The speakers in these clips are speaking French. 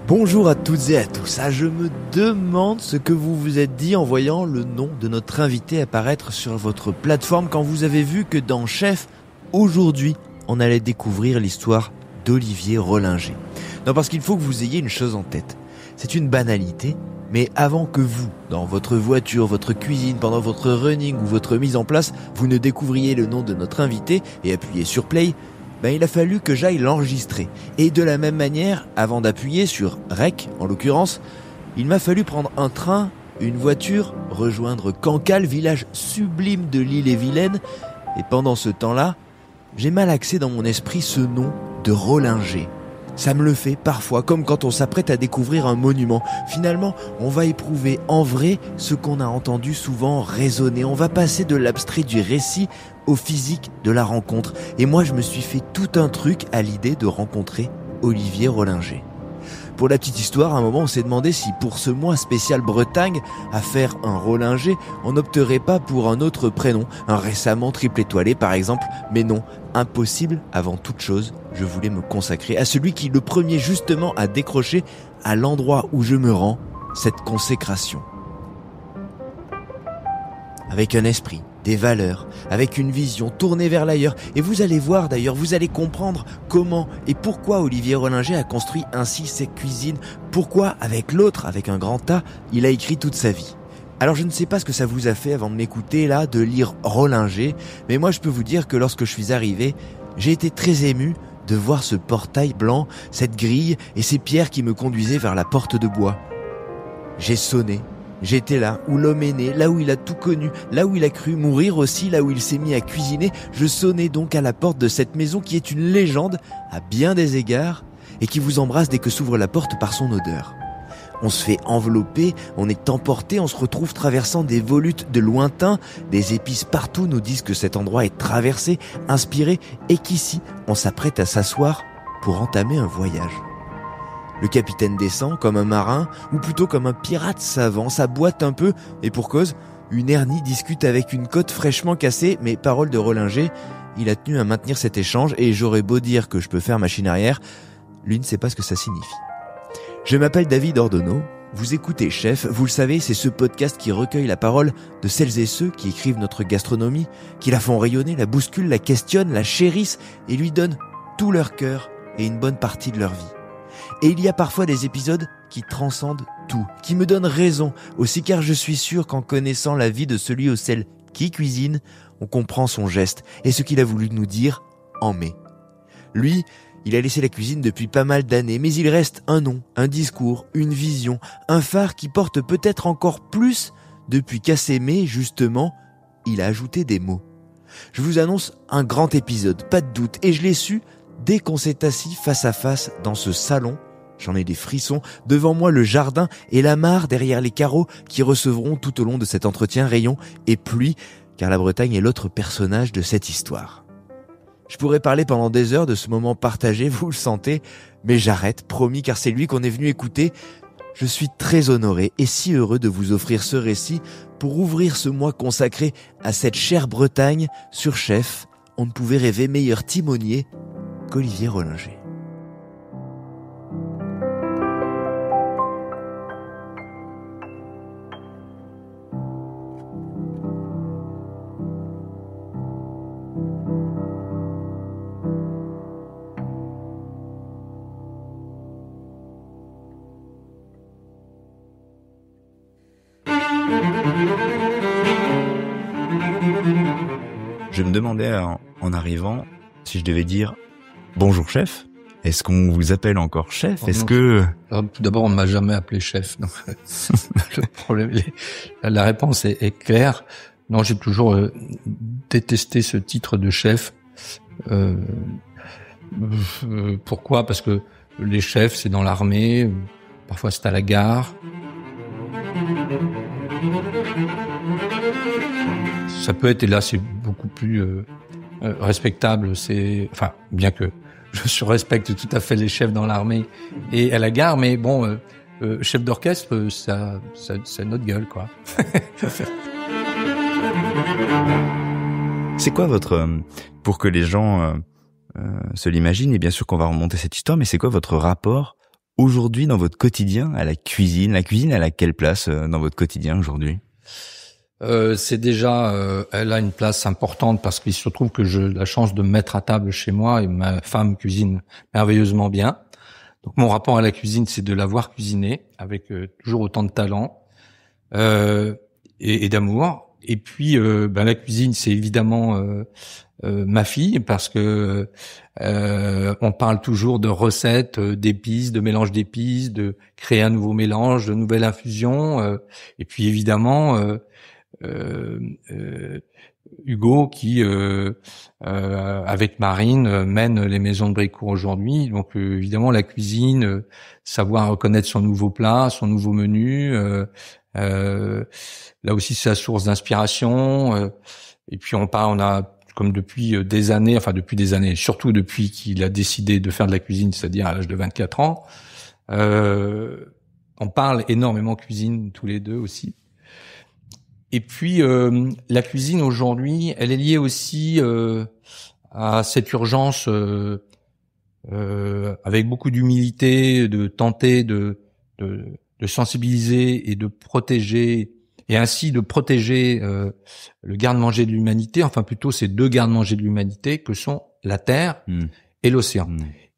Bonjour à toutes et à tous. Je me demande ce que vous vous êtes dit en voyant le nom de notre invité apparaître sur votre plateforme quand vous avez vu que dans Chef, aujourd'hui, on allait découvrir l'histoire d'Olivier Rollinger. Non, parce qu'il faut que vous ayez une chose en tête. C'est une banalité, mais avant que vous, dans votre voiture, votre cuisine, pendant votre running ou votre mise en place, vous ne découvriez le nom de notre invité et appuyez sur play, il a fallu que j'aille l'enregistrer. Et de la même manière, avant d'appuyer sur REC, en l'occurrence, il m'a fallu prendre un train, une voiture, rejoindre Cancale, village sublime de l'Ille-et-Vilaine. Et pendant ce temps-là, j'ai mal axé dans mon esprit ce nom de Rollinger. Ça me le fait parfois, comme quand on s'apprête à découvrir un monument. Finalement, on va éprouver en vrai ce qu'on a entendu souvent résonner. On va passer de l'abstrait du récit au physique de la rencontre. Et moi, je me suis fait tout un truc à l'idée de rencontrer Olivier Rollinger. Pour la petite histoire, à un moment, on s'est demandé si pour ce mois spécial Bretagne, à faire un Rollinger, on n'opterait pas pour un autre prénom, un récemment triple étoilé par exemple. Mais non, impossible, avant toute chose, je voulais me consacrer à celui qui le premier justement a décroché à l'endroit où je me rends, cette consécration. Avec un esprit, des valeurs, avec une vision tournée vers l'ailleurs. Et vous allez voir d'ailleurs, vous allez comprendre comment et pourquoi Olivier Rollinger a construit ainsi ses cuisines. Pourquoi, avec l'autre, avec un grand A, il a écrit toute sa vie. Alors je ne sais pas ce que ça vous a fait avant de m'écouter là, de lire Rollinger, mais moi je peux vous dire que lorsque je suis arrivé, j'ai été très ému de voir ce portail blanc, cette grille et ces pierres qui me conduisaient vers la porte de bois. J'ai sonné. J'étais là où l'homme est né, là où il a tout connu, là où il a cru mourir aussi, là où il s'est mis à cuisiner. Je sonnais donc à la porte de cette maison qui est une légende à bien des égards et qui vous embrasse dès que s'ouvre la porte par son odeur. On se fait envelopper, on est emporté, on se retrouve traversant des volutes de lointain. Des épices partout nous disent que cet endroit est traversé, inspiré et qu'ici on s'apprête à s'asseoir pour entamer un voyage. Le capitaine descend comme un marin, ou plutôt comme un pirate savant, ça boite un peu, et pour cause, une hernie discute avec une côte fraîchement cassée, mais parole de Rollinger, il a tenu à maintenir cet échange, et j'aurais beau dire que je peux faire machine arrière, lui ne sait pas ce que ça signifie. Je m'appelle David Ordonneau, vous écoutez Chef, vous le savez, c'est ce podcast qui recueille la parole de celles et ceux qui écrivent notre gastronomie, qui la font rayonner, la bousculent, la questionnent, la chérissent, et lui donnent tout leur cœur et une bonne partie de leur vie. Et il y a parfois des épisodes qui transcendent tout, qui me donnent raison aussi, car je suis sûr qu'en connaissant la vie de celui ou celle qui cuisine, on comprend son geste et ce qu'il a voulu nous dire en mai. Lui, il a laissé la cuisine depuis pas mal d'années, mais il reste un nom, un discours, une vision, un phare qui porte peut-être encore plus depuis qu'à ces mai, justement, il a ajouté des mots. Je vous annonce un grand épisode, pas de doute, et je l'ai su dès qu'on s'est assis face à face dans ce salon. J'en ai des frissons, devant moi le jardin et la mare derrière les carreaux qui recevront tout au long de cet entretien rayon et pluie, car la Bretagne est l'autre personnage de cette histoire. Je pourrais parler pendant des heures de ce moment partagé, vous le sentez, mais j'arrête, promis, car c'est lui qu'on est venu écouter. Je suis très honoré et si heureux de vous offrir ce récit pour ouvrir ce mois consacré à cette chère Bretagne sur Chef. On ne pouvait rêver meilleur timonier qu'Olivier Rollinger. Je me demandais en arrivant si je devais dire bonjour chef. Est-ce qu'on vous appelle encore chef? Est-ce que... Alors, tout d'abord, on ne m'a jamais appelé chef. Donc, le problème, la réponse est claire. Non, j'ai toujours détesté ce titre de chef. Pourquoi? Parce que les chefs, c'est dans l'armée, parfois c'est à la gare. Ça peut être, et là c'est beaucoup plus respectable, enfin, bien que je respecte tout à fait les chefs dans l'armée et à la gare, mais bon, chef d'orchestre, ça notre gueule, quoi. C'est quoi votre, pour que les gens se l'imaginent, et bien sûr qu'on va remonter cette histoire, mais c'est quoi votre rapport aujourd'hui dans votre quotidien à la cuisine? La cuisine, elle a quelle place dans votre quotidien aujourd'hui? C'est déjà, elle a une place importante parce qu'il se trouve que j'ai la chance de me mettre à table chez moi et ma femme cuisine merveilleusement bien. Donc mon rapport à la cuisine, c'est de la voir cuisiner avec toujours autant de talent et d'amour. Et puis la cuisine, c'est évidemment ma fille parce que on parle toujours de recettes, d'épices, de mélange d'épices, de créer un nouveau mélange, de nouvelles infusions. Et puis évidemment Hugo qui avec Marine mène les maisons de Brécourt aujourd'hui. Donc évidemment la cuisine, savoir reconnaître son nouveau plat, son nouveau menu, là aussi c'est la source d'inspiration. Et puis on a comme depuis des années, surtout depuis qu'il a décidé de faire de la cuisine, c'est-à-dire à l'âge de 24 ans, on parle énormément cuisine tous les deux aussi. Et puis la cuisine aujourd'hui, elle est liée aussi à cette urgence, avec beaucoup d'humilité, de tenter de sensibiliser et de protéger, et ainsi de protéger le garde-manger de l'humanité, enfin plutôt ces deux garde-manger de l'humanité que sont la terre et l'océan.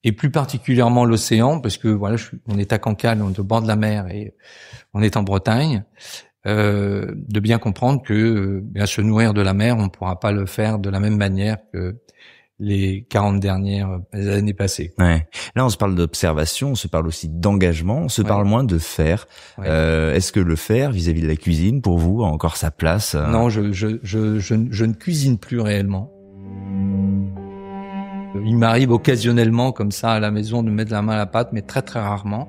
Et plus particulièrement l'océan, parce que voilà, on est à Cancale, on est au bord de la mer et on est en Bretagne. De bien comprendre que se nourrir de la mer, on ne pourra pas le faire de la même manière que les 40 dernières années passées. Ouais. Là, on se parle d'observation, on se parle aussi d'engagement, on se parle moins de faire. Ouais. Est-ce que le faire vis-à-vis de la cuisine, pour vous, a encore sa place? Non, je ne cuisine plus réellement. Il m'arrive occasionnellement, comme ça, à la maison, de mettre la main à la pâte, mais très très rarement.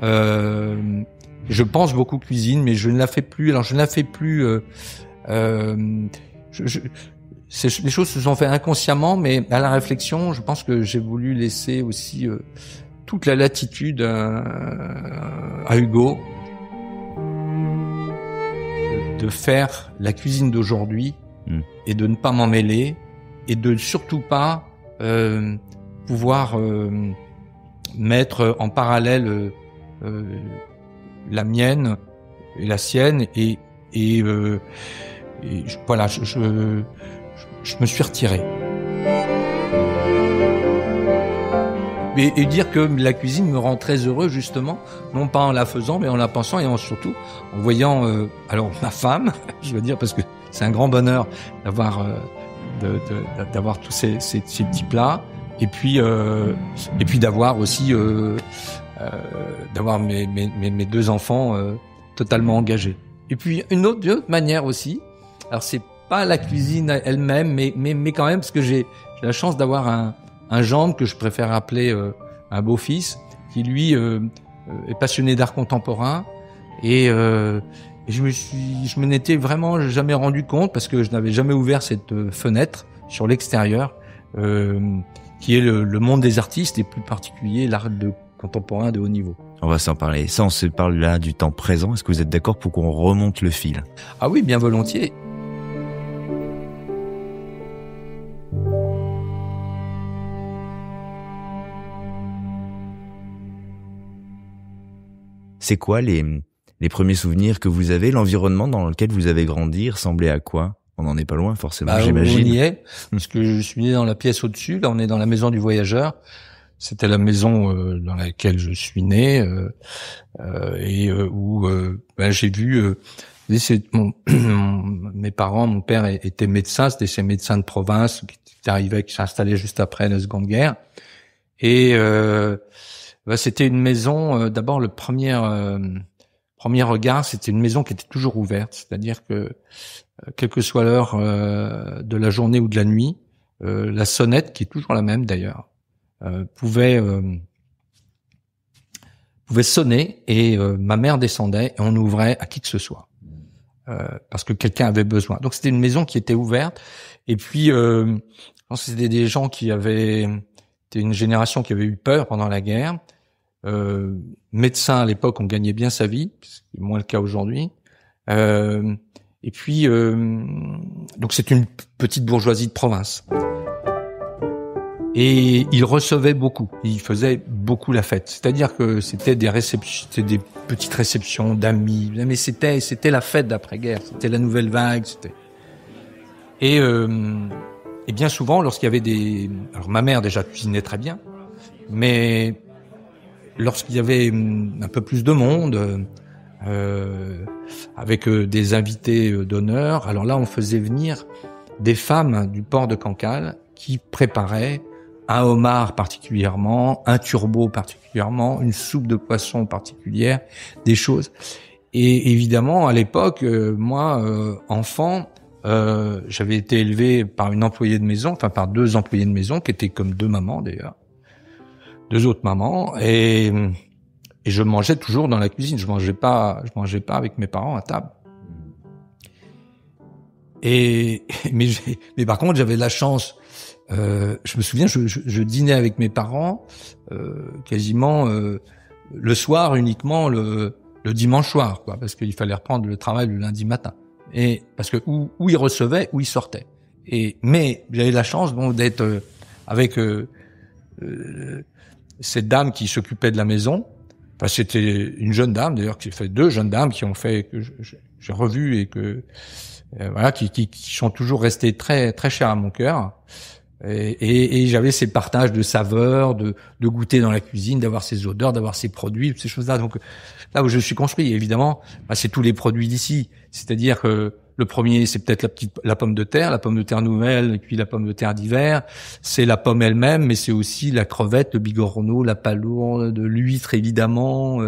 Je pense beaucoup cuisine, mais je ne la fais plus. Alors, je ne la fais plus. Les choses se sont faites inconsciemment, mais à la réflexion, je pense que j'ai voulu laisser aussi toute la latitude à Hugo de faire la cuisine d'aujourd'hui et de ne pas m'en mêler et de surtout pas pouvoir mettre en parallèle la mienne et la sienne et voilà, je me suis retiré. Et dire que la cuisine me rend très heureux justement, non pas en la faisant, mais en la pensant et surtout en voyant alors ma femme, je veux dire, parce que c'est un grand bonheur d'avoir d'avoir tous ces petits plats et puis d'avoir aussi d'avoir mes deux enfants totalement engagés. Et puis une autre manière aussi, alors c'est pas la cuisine elle-même, mais quand même, parce que j'ai la chance d'avoir un gendre que je préfère appeler un beau-fils, qui lui est passionné d'art contemporain et je me n'étais vraiment jamais rendu compte parce que je n'avais jamais ouvert cette fenêtre sur l'extérieur, qui est le monde des artistes et plus particulier l'art contemporain de haut niveau. On va s'en parler. Ça, on se parle là du temps présent. Est-ce que vous êtes d'accord pour qu'on remonte le fil? Ah oui, bien volontiers. C'est quoi les premiers souvenirs que vous avez? L'environnement dans lequel vous avez grandi ressemblait à quoi? On n'en est pas loin, forcément, j'imagine. On y est, parce que je suis né dans la pièce au-dessus. Là, on est dans la maison du voyageur. C'était la maison dans laquelle je suis né et où j'ai vu mes parents, mon père était médecin, c'était ces médecins de province qui arrivaient, qui s'installaient juste après la Seconde Guerre. Et c'était une maison. D'abord, le premier regard, c'était une maison qui était toujours ouverte, c'est-à-dire que quelle que soit l'heure de la journée ou de la nuit, la sonnette, qui est toujours la même d'ailleurs, pouvait sonner et ma mère descendait et on ouvrait à qui que ce soit parce que quelqu'un avait besoin. Donc c'était une maison qui était ouverte et puis je pense que c'était des gens qui c'était une génération qui avait eu peur pendant la guerre. Médecin à l'époque, on gagnait bien sa vie, ce qui est moins le cas aujourd'hui. Et puis donc c'est une petite bourgeoisie de province. Et il recevait beaucoup. Il faisait beaucoup la fête. C'est-à-dire que c'était des réceptions, c'était des petites réceptions d'amis. Mais c'était la fête d'après-guerre. C'était la nouvelle vague. Et bien souvent, lorsqu'il y avait alors ma mère déjà cuisinait très bien, mais lorsqu'il y avait un peu plus de monde, avec des invités d'honneur, alors là, on faisait venir des femmes du port de Cancale qui préparaient un homard particulièrement, un turbot particulièrement, une soupe de poisson particulière, des choses. Et évidemment, à l'époque, moi, enfant, j'avais été élevé par une employée de maison, enfin par 2 employées de maison qui étaient comme 2 mamans d'ailleurs, 2 autres mamans, et je mangeais toujours dans la cuisine. Je mangeais pas avec mes parents à table. Mais par contre, j'avais la chance. Je me souviens, je dînais avec mes parents quasiment le soir uniquement le dimanche soir, quoi, parce qu'il fallait reprendre le travail le lundi matin. Et parce que où ils recevaient, où ils sortaient. Mais j'avais la chance bon d'être avec cette dame qui s'occupait de la maison. Enfin, c'était une jeune dame d'ailleurs, qui fait 2 jeunes dames qui ont fait que j'ai revu et que voilà, qui sont toujours restées très très chères à mon cœur. Et j'avais ces partages de saveurs, de goûter dans la cuisine, d'avoir ces odeurs, d'avoir ces produits, ces choses-là. Donc là où je suis construit, évidemment, c'est tous les produits d'ici. C'est-à-dire que le premier, c'est peut-être la pomme de terre nouvelle, et puis la pomme de terre d'hiver. C'est la pomme elle-même, mais c'est aussi la crevette, le bigorneau, la palourde, l'huître évidemment,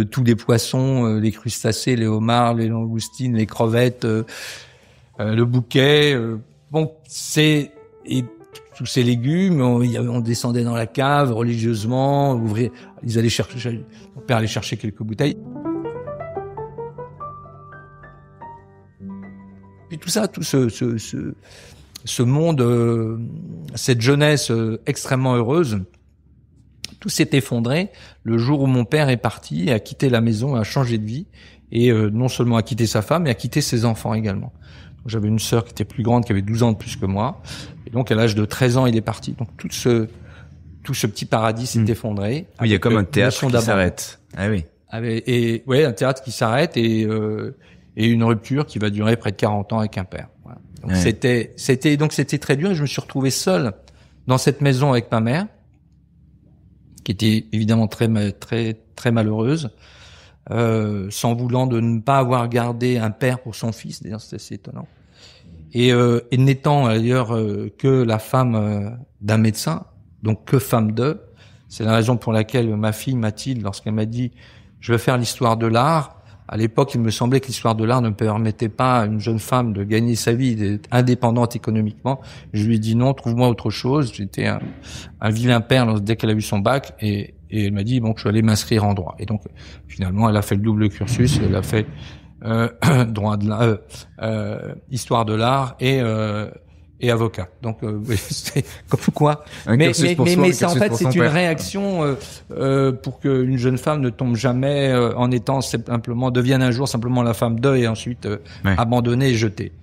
tous les poissons, les crustacés, les homards, les langoustines, les crevettes, le bouquet. Et tous ces légumes, on descendait dans la cave religieusement, mon père allait chercher quelques bouteilles. Puis tout ça, tout ce monde, cette jeunesse extrêmement heureuse, tout s'est effondré le jour où mon père est parti, a quitté la maison, a changé de vie, et non seulement a quitté sa femme, mais a quitté ses enfants également. Donc, j'avais une sœur qui était plus grande, qui avait 12 ans de plus que moi, et donc à l'âge de 13 ans, il est parti. Donc tout ce petit paradis s'est effondré. Oui, il y a comme un théâtre qui s'arrête. Ah oui. Un théâtre qui s'arrête et une rupture qui va durer près de 40 ans avec un père. Voilà. Donc c'était très dur, et je me suis retrouvé seul dans cette maison avec ma mère, qui était évidemment très très malheureuse, sans voulant de ne pas avoir gardé un père pour son fils. D'ailleurs, c'est assez étonnant. Et n'étant d'ailleurs que la femme d'un médecin, donc que femme d'eux, c'est la raison pour laquelle ma fille Mathilde, lorsqu'elle m'a dit « je veux faire l'histoire de l'art », à l'époque, il me semblait que l'histoire de l'art ne permettait pas à une jeune femme de gagner sa vie, d'être indépendante économiquement. Je lui ai dit non, trouve-moi autre chose. J'étais un vilain père dès qu'elle a eu son bac, et elle m'a dit bon, que je suis allé m'inscrire en droit. Et donc finalement, elle a fait le double cursus. Elle a fait droit de histoire de l'art et avocat. Donc c'est comme quoi. Mais c'est en fait c'est une réaction pour qu'une jeune femme ne tombe jamais en étant simplement devienne un jour simplement la femme d'eux et ensuite abandonnée et jetée.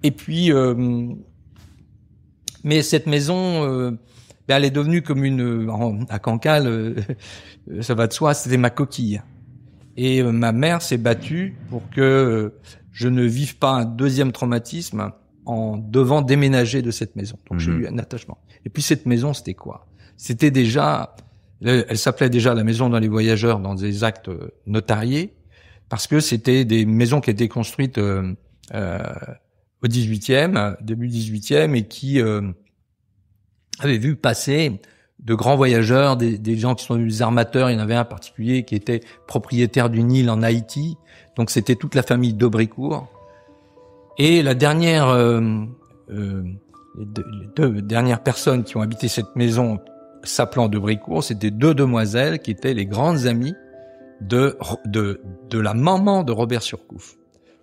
Et puis mais cette maison elle est devenue comme à Cancale, ça va de soi, c'était ma coquille. Et ma mère s'est battue pour que je ne vive pas un deuxième traumatisme en devant déménager de cette maison. Donc j'ai eu un attachement. Et puis cette maison, c'était quoi? C'était déjà, elle s'appelait déjà la maison dans les voyageurs dans des actes notariés, parce que c'était des maisons qui étaient construites au 18e, début 18e, et qui avaient vu passer de grands voyageurs, des gens qui sont des armateurs. Il y en avait un particulier qui était propriétaire d'une île en Haïti. Donc c'était toute la famille d'Aubrécourt. Et la dernière, les deux dernières personnes qui ont habité cette maison s'appelant d'Aubrécourt, c'était 2 demoiselles qui étaient les grandes amies de la maman de Robert Surcouf.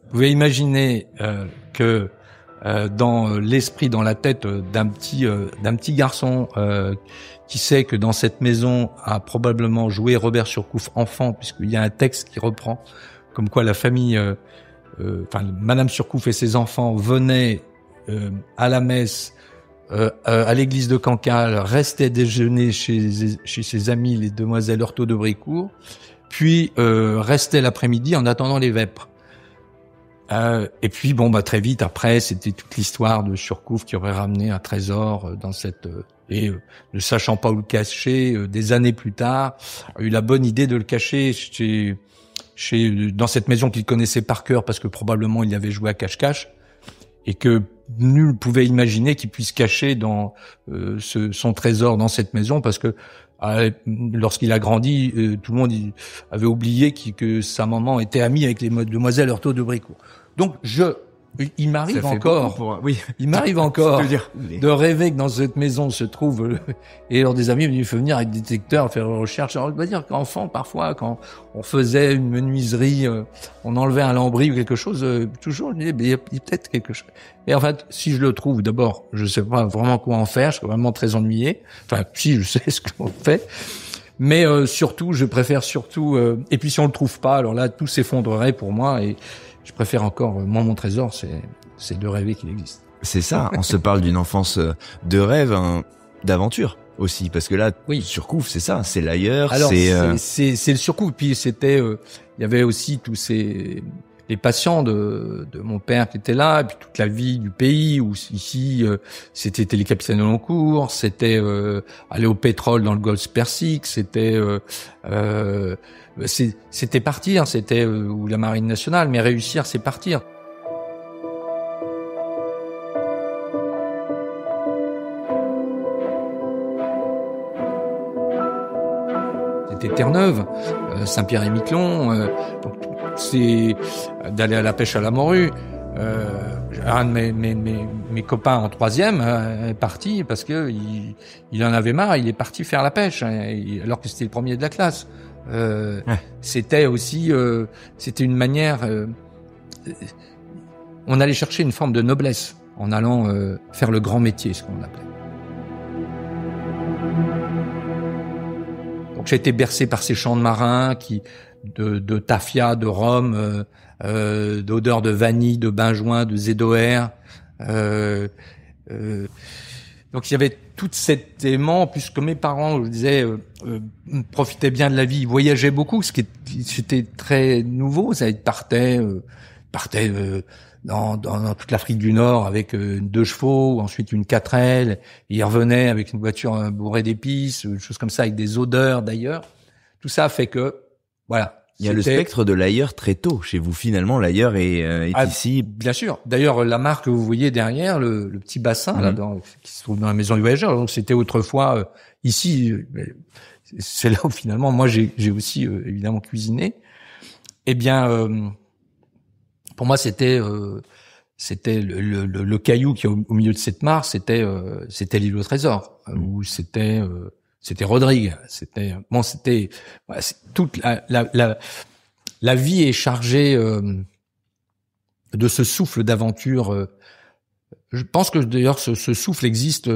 Vous pouvez imaginer que dans l'esprit, dans la tête d'un petit garçon qui sait que dans cette maison a probablement joué Robert Surcouf enfant, puisqu'il y a un texte qui reprend comme quoi la famille, Madame Surcouf et ses enfants venaient à la messe à l'église de Cancale, restait déjeuner chez ses amis, les demoiselles Heurtaud de Brécourt, puis restait l'après-midi en attendant les vêpres. Et puis très vite après, c'était toute l'histoire de Surcouf qui aurait ramené un trésor dans cette ne sachant pas où le cacher, des années plus tard, a eu la bonne idée de le cacher dans cette maison qu'il connaissait par cœur parce que probablement il y avait joué à cache-cache et que nul pouvait imaginer qu'il puisse cacher dans son trésor dans cette maison parce que lorsqu'il a grandi, tout le monde avait oublié que sa maman était amie avec les demoiselles Heurtaud de Brécourt. Donc il m'arrive encore de rêver que dans cette maison se trouve et alors des amis me disent il faut venir avec des détecteurs faire une recherche. Alors je dois dire qu'enfant parfois quand on faisait une menuiserie, on enlevait un lambris ou quelque chose, toujours je me disais il y a peut-être quelque chose. Mais en fait si je le trouve d'abord je sais pas vraiment quoi en faire, je suis vraiment très ennuyé. Enfin si je sais ce qu'on fait. Mais surtout je préfère et puis si on le trouve pas alors là tout s'effondrerait pour moi et je préfère encore, moi, mon trésor, c'est de rêver qu'il existe. C'est ça, on se parle d'une enfance de rêve, d'aventure aussi, parce que là, oui. Surcouf, c'est ça, c'est l'ailleurs, alors, c'est le Surcouf, puis c'était, il y avait aussi tous les patients de mon père qui étaient là, et puis toute la vie du pays, où ici, c'était les capitaines de Loncourt, c'était aller au pétrole dans le golfe Persique, c'était partir, c'était ou la marine nationale, mais réussir, c'est partir. C'était Terre-Neuve, Saint-Pierre-et-Miquelon, donc c'est d'aller à la pêche à la morue. Un de mes copains en troisième est parti parce que il en avait marre, il est parti faire la pêche, alors que c'était le premier de la classe. C'était aussi c'était une manière on allait chercher une forme de noblesse en allant faire le grand métier, ce qu'on appelait. Donc j'ai été bercé par ces chants de marins de tafia, de rhum, d'odeur de vanille, de benjoin, de zédoer. Donc il y avait tout cet aimant, puisque mes parents, je disais, profitaient bien de la vie, ils voyageaient beaucoup, c'était très nouveau. Ça partaient dans toute l'Afrique du Nord avec 2 chevaux, ensuite une 4L, et ils revenaient avec une voiture bourrée d'épices, une chose comme ça, avec des odeurs d'ailleurs. Tout ça fait que, voilà. Il y a le spectre de l'ailleurs très tôt chez vous. Finalement, l'ailleurs est ici. Bien sûr. D'ailleurs, la marque que vous voyez derrière, le petit bassin là, qui se trouve dans la maison du voyageur. Donc, c'était autrefois ici. C'est là où finalement, moi, j'ai aussi évidemment cuisiné. Eh bien, pour moi, c'était le caillou qui est au milieu de cette mare. C'était l'île au trésor, où c'était Rodrigue, c'était toute la vie est chargée de ce souffle d'aventure. Je pense que d'ailleurs ce souffle existe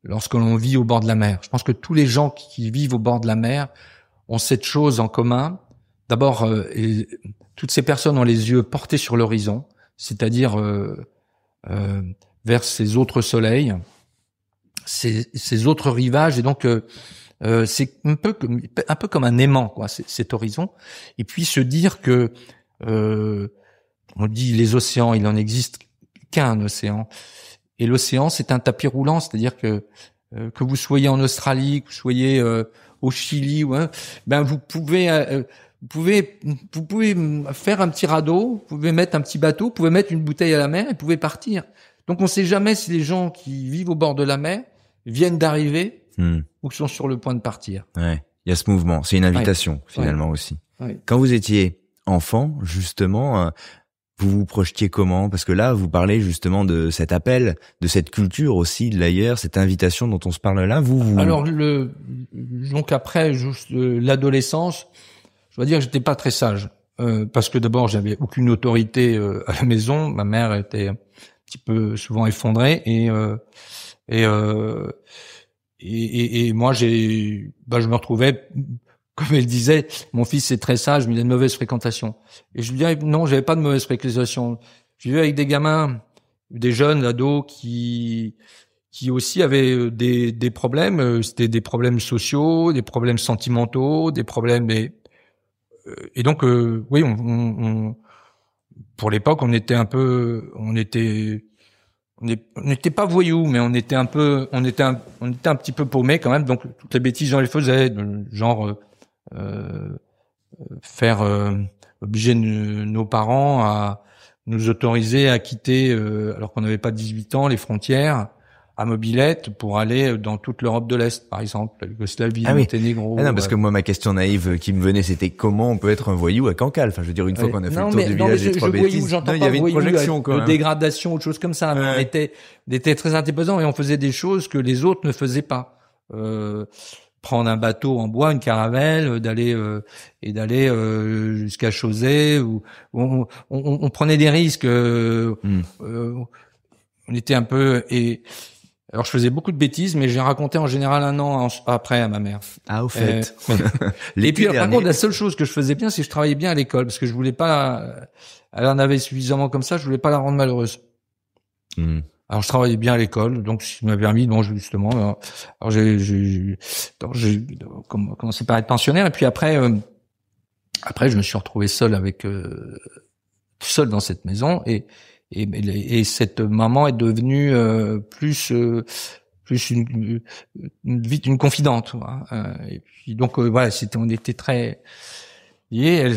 lorsque l'on vit au bord de la mer. Je pense que tous les gens qui vivent au bord de la mer ont cette chose en commun. D'abord, toutes ces personnes ont les yeux portés sur l'horizon, c'est-à-dire vers ces autres soleils. Ces autres rivages, et donc c'est un peu comme un aimant, quoi, cet horizon. Et puis se dire que on dit les océans, il en existe qu'un océan, et l'océan c'est un tapis roulant, c'est-à-dire que vous soyez en Australie, que vous soyez au Chili, vous pouvez faire un petit radeau, vous pouvez mettre un petit bateau, vous pouvez mettre une bouteille à la mer et vous pouvez partir. Donc on ne sait jamais si les gens qui vivent au bord de la mer viennent d'arriver ou sont sur le point de partir. Ouais, il y a ce mouvement, c'est une invitation finalement aussi. Ouais. Quand vous étiez enfant, justement, vous vous projetiez comment? Parce que là, vous parlez justement de cet appel, de cette culture aussi de l'ailleurs, cette invitation dont on se parle là. Alors donc après juste l'adolescence, je dois dire que j'étais pas très sage parce que d'abord j'avais aucune autorité à la maison, ma mère était un petit peu souvent effondrée et moi je me retrouvais, comme elle disait, mon fils est très sage mais il a une mauvaise fréquentation. Et je lui disais non, j'avais pas de mauvaise fréquentation. Je vivais avec des gamins, des jeunes ados qui qui aussi avait des problèmes. C'était des problèmes sociaux, des problèmes sentimentaux, des problèmes. Et donc, oui, pour l'époque, on n'était pas voyous, mais on était un petit peu paumés quand même. Donc, toutes les bêtises, on les faisait, genre obliger nos parents à nous autoriser à quitter, alors qu'on n'avait pas 18 ans, les frontières, à mobilette pour aller dans toute l'Europe de l'Est, par exemple, la Yougoslavie, Monténégro. Ah non, parce que moi, ma question naïve qui me venait, c'était comment on peut être un voyou à Cancale. Enfin, je veux dire, une fois qu'on a fait le tour du village des trois bêtises, il y avait une projection, quoi. De dégradation, autre chose comme ça. On était très indépendants et on faisait des choses que les autres ne faisaient pas. Prendre un bateau en bois, une caravelle, d'aller jusqu'à Chauzet, où on prenait des risques. On était un peu alors je faisais beaucoup de bêtises, mais j'ai raconté en général un an après à ma mère. Ah, au fait. Et puis par contre, la seule chose que je faisais bien, c'est que je travaillais bien à l'école, parce que je voulais pas. Elle en avait suffisamment comme ça, je voulais pas la rendre malheureuse. Alors je travaillais bien à l'école, donc ce qui m'a permis, justement. Alors j'ai commencé par être pensionnaire, et puis après je me suis retrouvé seul seul dans cette maison, et cette maman est devenue plus vite une confidente. Et puis donc voilà, on était très liés.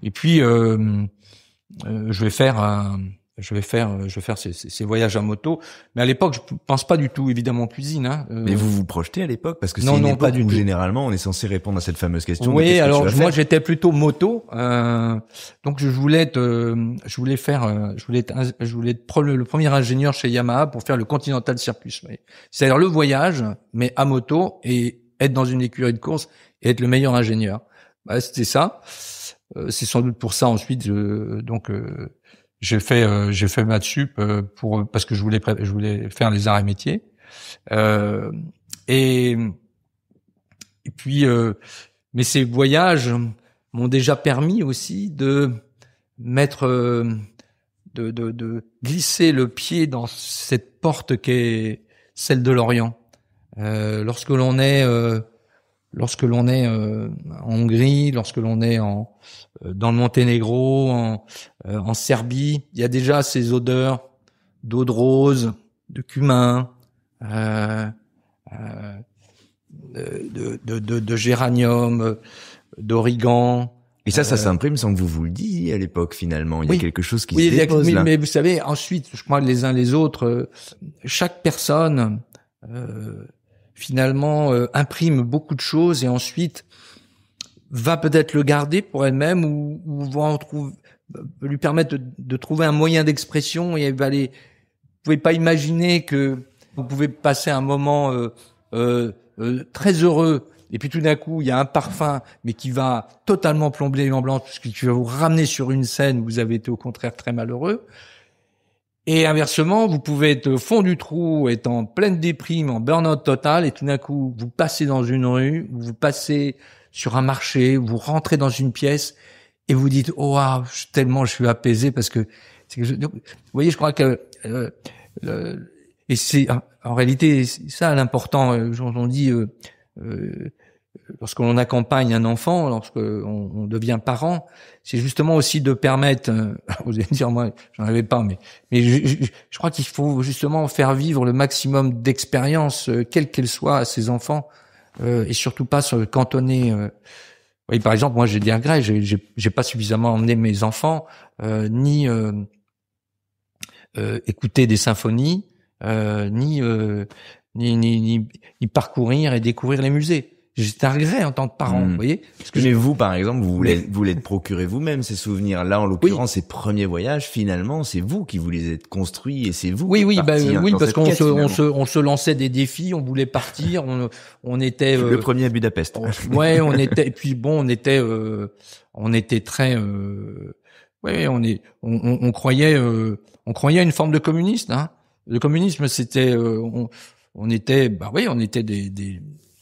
Et puis je vais faire ces voyages à moto. Mais à l'époque, je pense pas du tout, évidemment, cuisine. Mais vous vous projetez à l'époque, parce que c'est une époque où généralement on est censé répondre à cette fameuse question. Oui, alors moi j'étais plutôt moto, donc je voulais être le premier ingénieur chez Yamaha pour faire le Continental Circus. C'est-à-dire le voyage, mais à moto, et être dans une écurie de course et être le meilleur ingénieur. C'était ça. C'est sans doute pour ça ensuite, j'ai fait maths sup parce que je voulais faire les arts et métiers. Et puis mais ces voyages m'ont déjà permis aussi de glisser le pied dans cette porte qu'est celle de l'Orient. Lorsque l'on est en Hongrie, lorsque l'on est dans le Monténégro, en Serbie, il y a déjà ces odeurs d'eau de rose, de cumin, de géranium, d'origan. Et ça s'imprime sans que vous le disiez à l'époque, finalement. Il y a quelque chose qui se dépose là. Mais vous savez, ensuite, je crois que les uns les autres, chaque personne finalement imprime beaucoup de choses et ensuite va peut-être le garder pour elle-même ou va lui permettre de trouver un moyen d'expression, et vous pouvez pas imaginer que vous pouvez passer un moment très heureux et puis tout d'un coup il y a un parfum mais qui va totalement plomber l'ambiance, parce qui va vous ramener sur une scène où vous avez été au contraire très malheureux. Et inversement, vous pouvez être au fond du trou, être en pleine déprime, en burn-out total, et tout d'un coup, vous passez dans une rue, vous passez sur un marché, vous rentrez dans une pièce, et vous dites, oh, wow, tellement je suis apaisé, parce que, vous voyez, je crois que, et c'est, en réalité, c'est ça l'important, on dit, lorsque l'on accompagne un enfant, lorsque on devient parent, c'est justement aussi de permettre, vous allez me dire, moi, j'en avais pas, mais je crois qu'il faut justement faire vivre le maximum d'expériences, quelle qu'elle soit, à ses enfants, et surtout pas se cantonner. Oui, par exemple, moi, j'ai des regrets, j'ai pas suffisamment emmené mes enfants, ni écouter des symphonies, ni parcourir et découvrir les musées. J'ai un regret en tant que parent, vous voyez. Mais vous, par exemple, vous voulez te procurer vous-même ces souvenirs. Là, en l'occurrence, ces premiers voyages, finalement, c'est vous qui vous les êtes construits et c'est vous. Oui, parce qu'on se lançait des défis, on voulait partir, on était le premier à Budapest. Ouais, on était. Et puis bon, on était très. On croyait à une forme de communiste. Hein. Le communisme, c'était.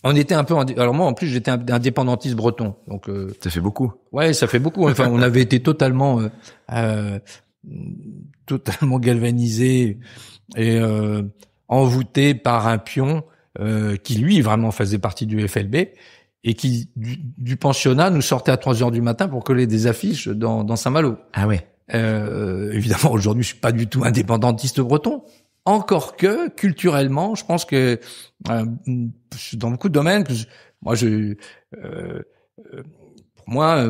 On était un peu. Alors moi, en plus, j'étais un indépendantiste breton, donc. Ça fait beaucoup. Ouais, ça fait beaucoup. Enfin, on avait été totalement galvanisé et envoûté par un pion qui lui vraiment faisait partie du FLB et qui du pensionnat nous sortait à 3h du matin pour coller des affiches dans Saint-Malo. Ah ouais. Évidemment, aujourd'hui, je suis pas du tout indépendantiste breton. Encore que, culturellement, je pense que dans beaucoup de domaines, pour moi,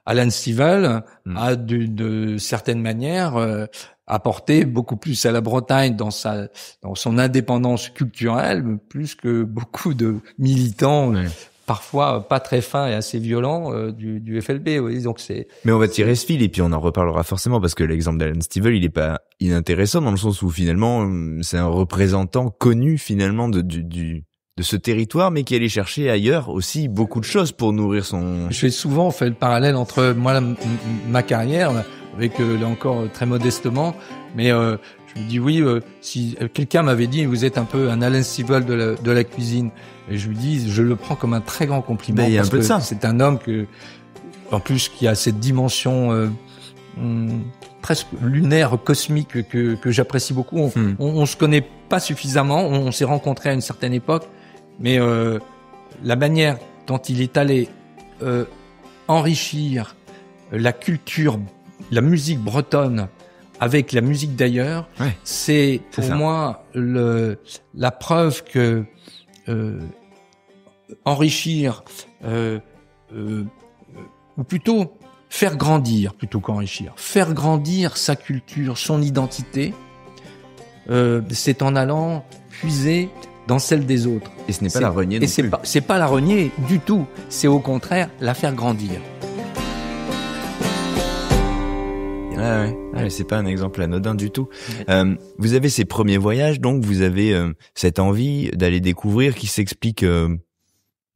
Alan Stivell a de certaines manières apporté beaucoup plus à la Bretagne dans son indépendance culturelle, plus que beaucoup de militants. Ouais. Parfois pas très fin et assez violent du FLB, oui. Donc c'est. Mais on va tirer ce fil et puis on en reparlera forcément parce que l'exemple d'Alan Stivell, il est pas inintéressant dans le sens où finalement c'est un représentant connu finalement de ce territoire, mais qui allait chercher ailleurs aussi beaucoup de choses pour nourrir son. Je fais souvent fait le parallèle entre moi ma carrière avec là encore très modestement, mais je me dis oui, si quelqu'un m'avait dit vous êtes un peu un Alan Stivell de la cuisine, et je lui dis je le prends comme un très grand compliment. Il y a un peu de ça. C'est un homme en plus qui a cette dimension presque lunaire, cosmique que j'apprécie beaucoup. On se connaît pas suffisamment, on s'est rencontrés à une certaine époque, mais la manière dont il est allé enrichir la culture, la musique bretonne avec la musique d'ailleurs, ouais, c'est pour moi la preuve que enrichir ou plutôt faire grandir plutôt qu'enrichir, faire grandir sa culture, son identité, c'est en allant puiser dans celle des autres. Et ce n'est pas la renier non plus. C'est pas la renier du tout, c'est au contraire la faire grandir. Ouais, c'est pas un exemple anodin du tout. Vous avez ces premiers voyages, donc vous avez cette envie d'aller découvrir qui s'explique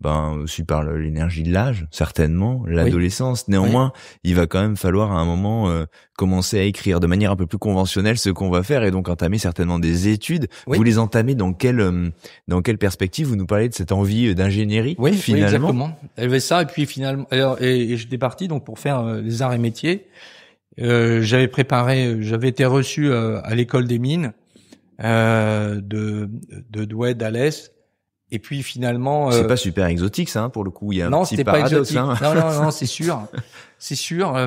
aussi par l'énergie de l'âge, certainement, l'adolescence. Oui. Néanmoins, il va quand même falloir à un moment commencer à écrire de manière un peu plus conventionnelle ce qu'on va faire et donc entamer certainement des études. Oui. Vous les entamez dans quelle perspective? Vous nous parlez de cette envie d'ingénierie, finalement. Oui, exactement. Il y avait ça et puis finalement, et j'étais parti donc pour faire les arts et métiers. J'avais été reçu à l'école des mines de Douai d'Alès. Et puis finalement, c'est pas super exotique ça, pour le coup. Il y a un petit paradoxe. Non, c'est sûr.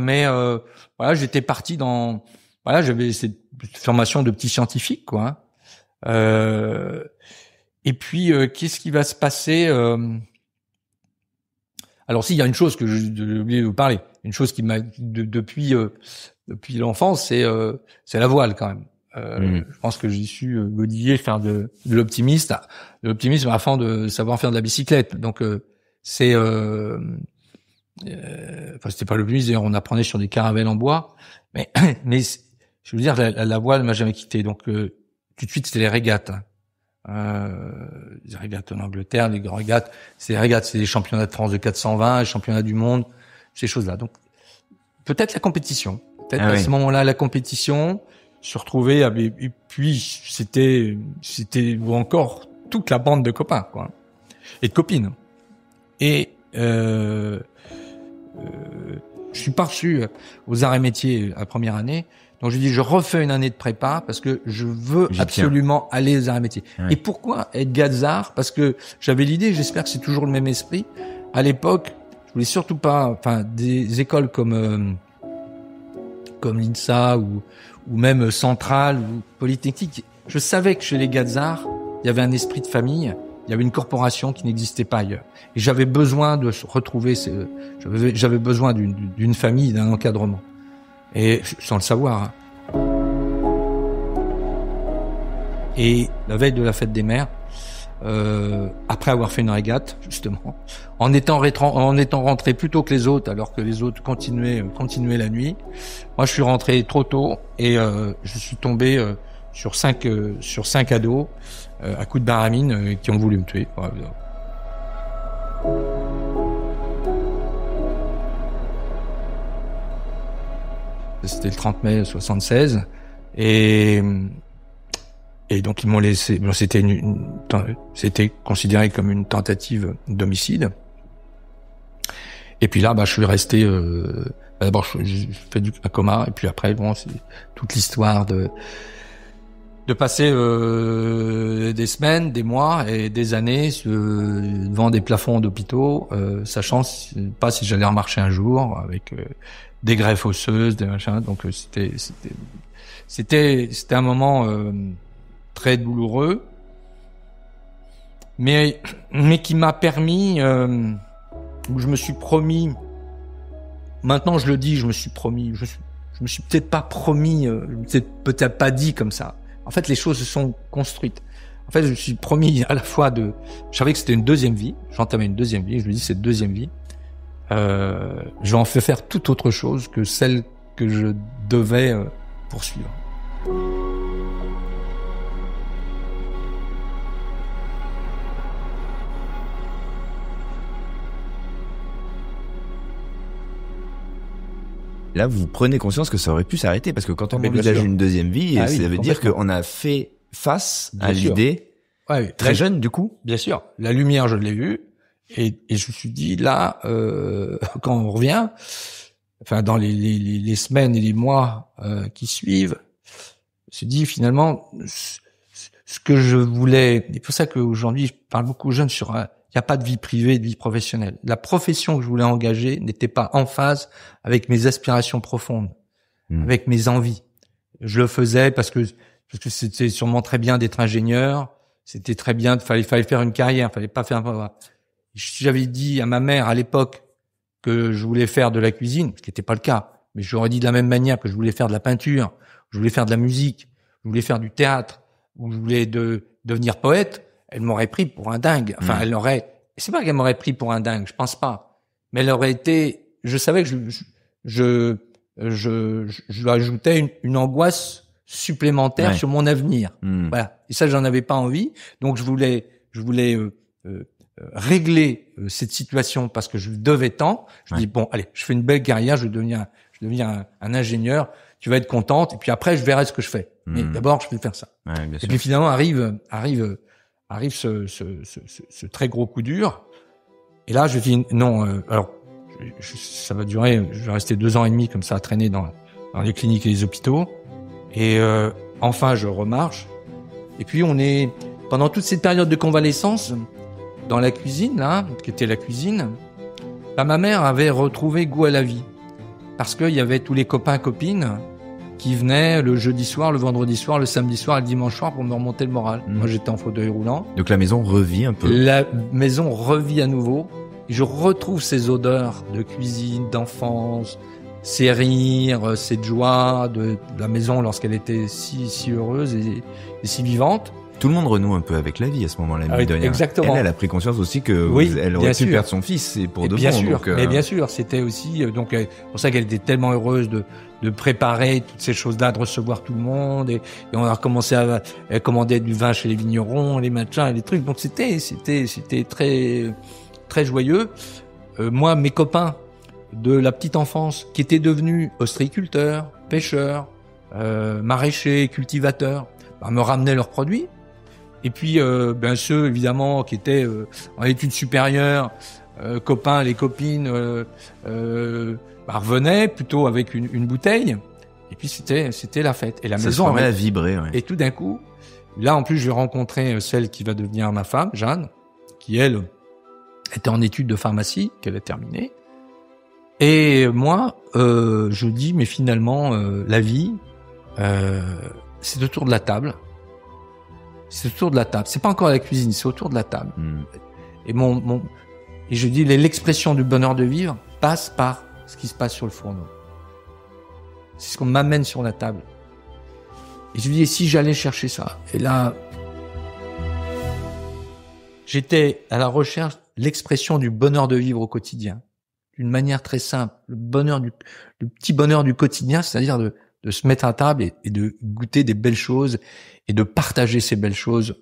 Mais voilà, j'étais parti j'avais cette formation de petit scientifique, quoi. Et puis qu'est-ce qui va se passer Alors il y a une chose que j'ai oublié de vous parler. Une chose qui m'a depuis l'enfance, c'est la voile quand même. Je pense que j'ai su godiller, faire de l'optimisme afin de savoir faire de la bicyclette. Donc c'était pas l'optimisme, d'ailleurs on apprenait sur des caravelles en bois, mais je veux dire la voile m'a jamais quitté. Donc tout de suite c'était les régates. Les régates en Angleterre, c'est les championnats de France de 420, les championnats du monde, ces choses-là. Donc peut-être la compétition, à ce moment-là la compétition. Se retrouver et puis c'était encore toute la bande de copains quoi et de copines et je suis pas reçu aux arts et métiers la première année, donc je dis je refais une année de prépa parce que je veux absolument aller aux arts et métiers. Et pourquoi être Gazard? Parce que j'avais l'idée, j'espère que c'est toujours le même esprit. À l'époque je voulais surtout pas des écoles comme l'INSA ou même Centrale ou Polytechnique. Je savais que chez les Gazards, il y avait un esprit de famille, il y avait une corporation qui n'existait pas ailleurs. Et j'avais besoin de retrouver j'avais besoin d'une famille, d'un encadrement. Et sans le savoir. Et la veille de la fête des mères, après avoir fait une régate, justement, en étant rentré plus tôt que les autres, alors que les autres continuaient la nuit. Moi, je suis rentré trop tôt et je suis tombé sur cinq ados à coups de baramine qui ont voulu me tuer. C'était le 30 mai 76 et donc ils m'ont laissé. C'était considéré comme une tentative d'homicide. Et puis là, je suis resté. D'abord, j'ai fait un coma, et puis après, c'est toute l'histoire de de passer des semaines, des mois et des années devant des plafonds d'hôpitaux, sachant pas si j'allais remarcher un jour, avec des greffes osseuses, des machins. Donc c'était un moment très douloureux, mais qui m'a permis, où je me suis promis. Maintenant, je le dis, je me suis promis. Je me suis peut-être pas promis, peut-être pas dit comme ça. En fait, les choses se sont construites. En fait, je me suis promis à la fois je savais que c'était une deuxième vie. J'entamais une deuxième vie. Je me dis, cette deuxième vie, je vais en faire tout autre chose que celle que je devais poursuivre. Là, vous prenez conscience que ça aurait pu s'arrêter, parce que quand on envisage une deuxième vie, ça veut dire qu'on a fait face à l'idée très jeune, du coup. Bien sûr. La lumière, je l'ai vue, et je me suis dit, là, quand on revient, enfin, dans les semaines et les mois qui suivent, je me suis dit, finalement, ce que je voulais, et c'est pour ça qu'aujourd'hui, je parle beaucoup aux jeunes sur il n'y a pas de vie privée et de vie professionnelle. La profession que je voulais engager n'était pas en phase avec mes aspirations profondes, avec mes envies. Je le faisais parce que c'était sûrement très bien d'être ingénieur, c'était très bien, fallait faire une carrière, fallait pas faire. J'avais dit à ma mère à l'époque que je voulais faire de la cuisine, ce qui n'était pas le cas, mais je lui aurais dit de la même manière que je voulais faire de la peinture, je voulais faire de la musique, je voulais faire du théâtre, ou je voulais devenir poète. Elle m'aurait pris pour un dingue. Enfin, c'est pas qu'elle m'aurait pris pour un dingue, je pense pas. Mais elle aurait été, je savais que je lui ajoutais une angoisse supplémentaire sur mon avenir. Voilà. Et ça, j'en avais pas envie. Donc, je voulais régler cette situation parce que je devais tant. Je dis, bon, allez, je fais une belle carrière, je deviens un ingénieur. Tu vas être contente. Et puis après, je verrai ce que je fais. Mais d'abord, je vais faire ça. Et puis finalement, arrive ce très gros coup dur. Et là, je dis non. Alors, ça va durer. Je vais rester 2 ans et demi comme ça à traîner dans les cliniques et les hôpitaux. Et enfin, je remarche. Et puis, on est pendant toute cette période de convalescence dans la cuisine, là, qui était la cuisine. Bah, ma mère avait retrouvé goût à la vie parce qu'il y avait tous les copains copines qui venaient le jeudi soir, le vendredi soir, le samedi soir et le dimanche soir pour me remonter le moral. Moi, j'étais en fauteuil roulant. Donc la maison revit un peu. La maison revit à nouveau. Et je retrouve ces odeurs de cuisine, d'enfance, ces rires, cette joie de la maison lorsqu'elle était si heureuse et si vivante. Tout le monde renoue un peu avec la vie à ce moment-là. Exactement. Elle a pris conscience aussi que elle aurait pu perdre son fils et pour de bon. Bien sûr, donc, mais bien sûr, c'était aussi donc pour ça qu'elle était tellement heureuse de préparer toutes ces choses-là, de recevoir tout le monde et on a recommencé à commander du vin chez les vignerons, les machins, les trucs. Donc c'était très très joyeux. Moi, mes copains de la petite enfance qui étaient devenus ostréiculteurs, pêcheurs, maraîchers, cultivateurs, me ramenaient leurs produits. Et puis, ceux, évidemment, qui étaient en études supérieures, copains, les copines, revenaient plutôt avec une bouteille. Et puis, c'était la fête. Et la maison se remet à vibrer. Ouais. Et tout d'un coup, là, en plus, j'ai rencontré celle qui va devenir ma femme, Jeanne, qui, elle, était en études de pharmacie, qu'elle a terminé. Et moi, je dis, mais finalement, la vie, c'est autour de la table. C'est autour de la table. C'est pas encore la cuisine, c'est autour de la table. Et et je dis, l'expression du bonheur de vivre passe par ce qui se passe sur le fourneau. C'est ce qu'on m'amène sur la table. Et je dis, et si j'allais chercher ça? Et là, j'étais à la recherche de l'expression du bonheur de vivre au quotidien. D'une manière très simple. Le petit bonheur du quotidien, c'est-à-dire de se mettre à table et de goûter des belles choses et de partager ces belles choses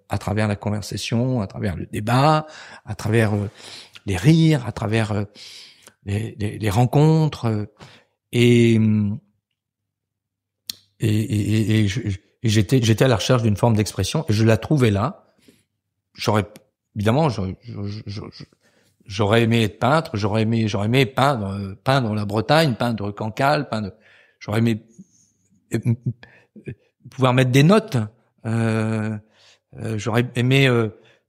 à travers la conversation, à travers le débat, à travers les rires, à travers les rencontres. Et j'étais à la recherche d'une forme d'expression et je la trouvais là. J'aurais aimé être peintre, j'aurais aimé peindre la Bretagne, peindre Cancale, j'aurais aimé pouvoir mettre des notes. J'aurais aimé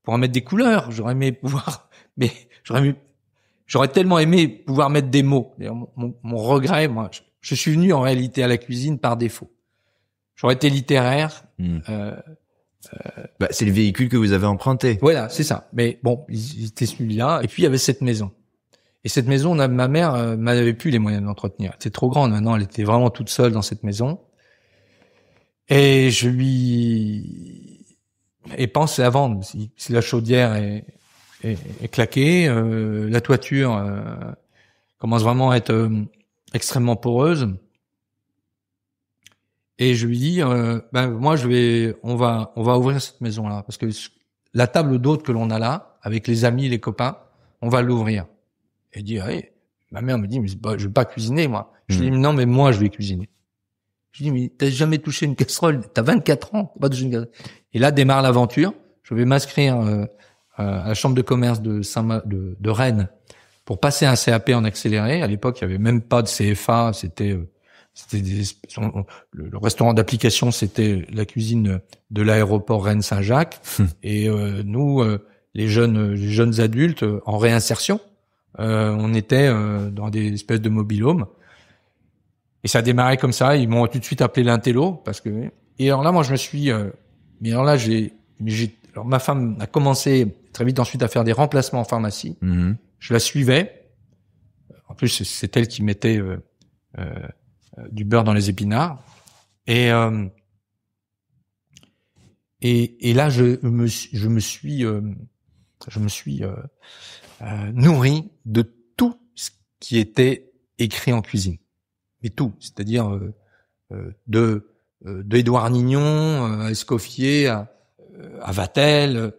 pouvoir mettre des couleurs. J'aurais aimé pouvoir, mais j'aurais tellement aimé pouvoir mettre des mots. D'ailleurs, mon regret, moi, je suis venu en réalité à la cuisine par défaut. J'aurais été littéraire. C'est le véhicule que vous avez emprunté. Voilà, c'est ça. Mais bon, c'était celui-là. Et puis il y avait cette maison. Et cette maison, ma mère m'avait plus les moyens de l'entretenir. Elle était trop grande. Maintenant, elle était vraiment toute seule dans cette maison. Et je lui ai pensé à vendre. Si la chaudière est claquée, la toiture commence vraiment à être extrêmement poreuse. Et je lui dis, moi on va ouvrir cette maison-là parce que la table d'hôtes que l'on a là, avec les amis, les copains, on va l'ouvrir. Et dit, ma mère me dit, mais je vais pas cuisiner moi. Je lui dis, non, mais moi je vais cuisiner. Je lui dis, mais t'as jamais touché une casserole, t'as 24 ans, t'as pas touché une casserole. Et là démarre l'aventure. Je vais m'inscrire à la chambre de commerce de Rennes pour passer un CAP en accéléré. À l'époque, il y avait même pas de CFA, c'était le restaurant d'application, c'était la cuisine de l'aéroport Rennes-Saint-Jacques. Et nous, les jeunes adultes en réinsertion, on était dans des espèces de mobil-homes. Et ça a démarré comme ça. Ils m'ont tout de suite appelé l'intello parce que. Et alors là, moi, je me suis. Mais alors là, alors ma femme a commencé très vite ensuite à faire des remplacements en pharmacie. Je la suivais. En plus, c'est elle qui mettait du beurre dans les épinards. Et là, je me suis nourri de tout ce qui était écrit en cuisine. Mais tout, c'est-à-dire de Édouard Nignon à Escoffier à Vatel.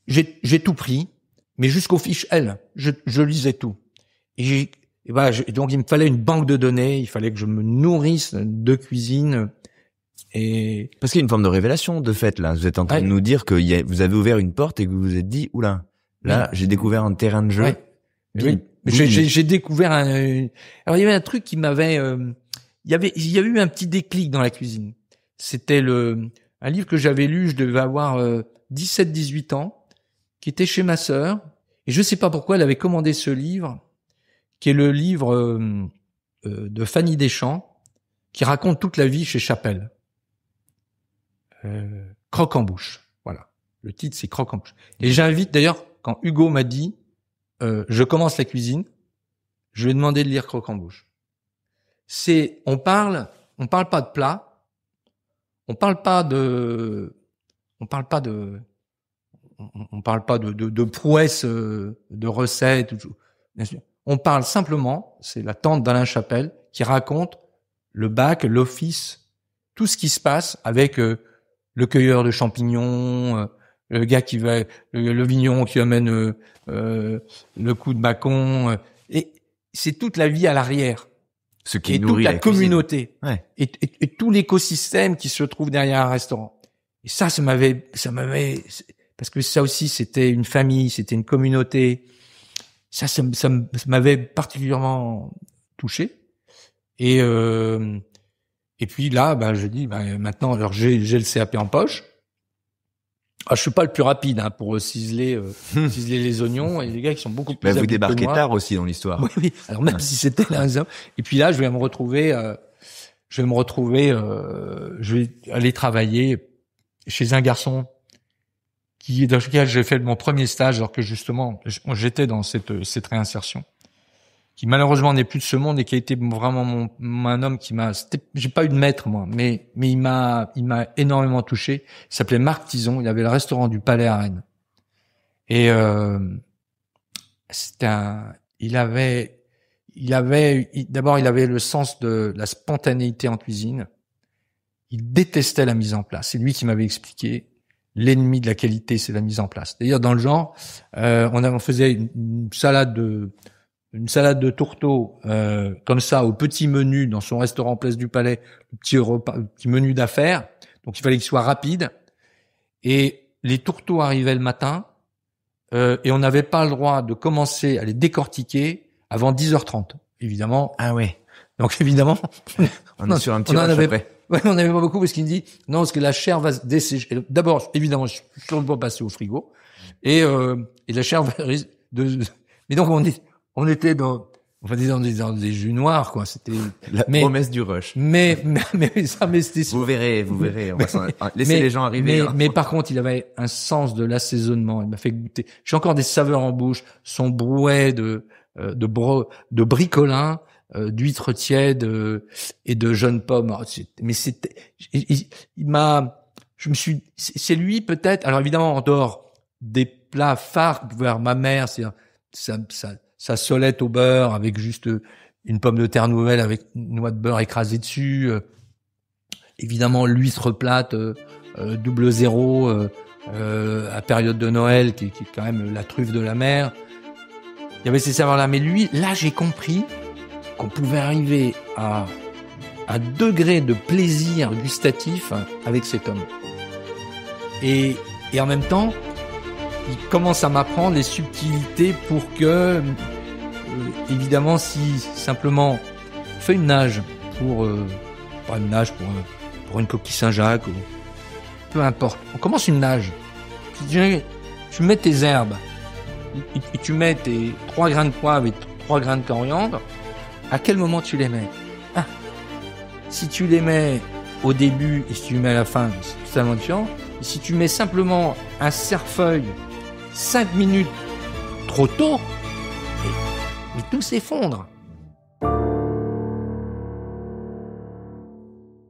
J'ai tout pris, mais jusqu'aux fiches L. Je lisais tout. Et donc il me fallait une banque de données, il fallait que je me nourrisse de cuisine. Et parce qu'il y a une forme de révélation de fait là. Vous êtes en train de nous dire que vous avez ouvert une porte et que vous vous êtes dit oula, là j'ai découvert un terrain de jeu. Oui. J'ai découvert alors il y avait un truc qui m'avait il y a eu un petit déclic dans la cuisine. C'était un livre que j'avais lu, je devais avoir 17-18 ans, qui était chez ma sœur, et je sais pas pourquoi elle avait commandé ce livre, qui est le livre de Fanny Deschamps, qui raconte toute la vie chez Chapelle. Croque en bouche. Voilà. Le titre, c'est Croque en bouche. Et j'invite, d'ailleurs, quand Hugo m'a dit, je commence la cuisine, je lui ai demandé de lire Croque en bouche. On parle pas de plat, on parle pas de prouesses, de recettes, bien sûr. On parle simplement, c'est la tante d'Alain Chapelle qui raconte le bac, l'office, tout ce qui se passe avec le cueilleur de champignons, le gars qui va, le vigneron qui amène le coup de bâcon, et c'est toute la vie à l'arrière. Ce qui et nourrit toute la communauté. Ouais. Et tout l'écosystème qui se trouve derrière un restaurant. Et ça m'avait, parce que ça aussi, c'était une famille, c'était une communauté. Ça m'avait particulièrement touché. Et puis là, je dis, maintenant, alors j'ai le CAP en poche. Je suis pas le plus rapide pour ciseler les ognons, et les gars qui sont beaucoup plus habiles que moi. Vous débarquez tard aussi dans l'histoire. Oui. Alors même si c'était là, et puis là, je vais aller travailler chez un garçon dans lequel j'ai fait mon premier stage, alors que justement j'étais dans cette réinsertion, qui malheureusement n'est plus de ce monde et qui a été vraiment un homme qui j'ai pas eu de maître moi, mais il m'a énormément touché. Il s'appelait Marc Tison, il avait le restaurant du Palais à Rennes. Et il avait le sens de la spontanéité en cuisine. Il détestait la mise en place. C'est lui qui m'avait expliqué. L'ennemi de la qualité, c'est la mise en place. D'ailleurs, dans le genre, on faisait une salade de tourteau comme ça au petit menu dans son restaurant Place du Palais, le petit repas, le petit menu d'affaires. Donc il fallait qu'il soit rapide. Et les tourteaux arrivaient le matin et on n'avait pas le droit de commencer à les décortiquer avant 10h30. Évidemment. Ah ouais. Donc évidemment, on est sur un petit rush après. Ouais, on n'avait pas beaucoup parce qu'il me dit non, parce que la chair va se dessécher. D'abord, évidemment, je ne peux pas passer au frigo et la chair va mais donc on était dans des jus noirs, quoi. C'était la promesse du rush. Mais c'était. Vous verrez. On va laisser les gens arriver. Mais par contre, il avait un sens de l'assaisonnement. Il m'a fait goûter. J'ai encore des saveurs en bouche. Son brouet de bricolin, d'huîtres tièdes et de jeunes pommes. Mais c'était. C'est lui peut-être. Alors évidemment, en dehors des plats phares que pouvait avoir ma mère, c'est sa solette au beurre avec juste une pomme de terre nouvelle avec une noix de beurre écrasée dessus. Évidemment, l'huître plate, 00, à période de Noël, qui est quand même la truffe de la mer. Il y avait ces saveurs-là. Mais lui, là, j'ai compris qu'on pouvait arriver à un degré de plaisir gustatif avec cet homme. Et en même temps, il commence à m'apprendre les subtilités pour que, évidemment, si simplement on fait une nage pour une coquille Saint-Jacques, ou peu importe, on commence une nage. Tu mets tes herbes, et tu mets tes 3 grains de poivre et 3 grains de coriandre. À quel moment tu les mets? Si tu les mets au début et si tu les mets à la fin, c'est totalement différent. Et si tu mets simplement un cerfeuil 5 minutes trop tôt, mais tout s'effondre.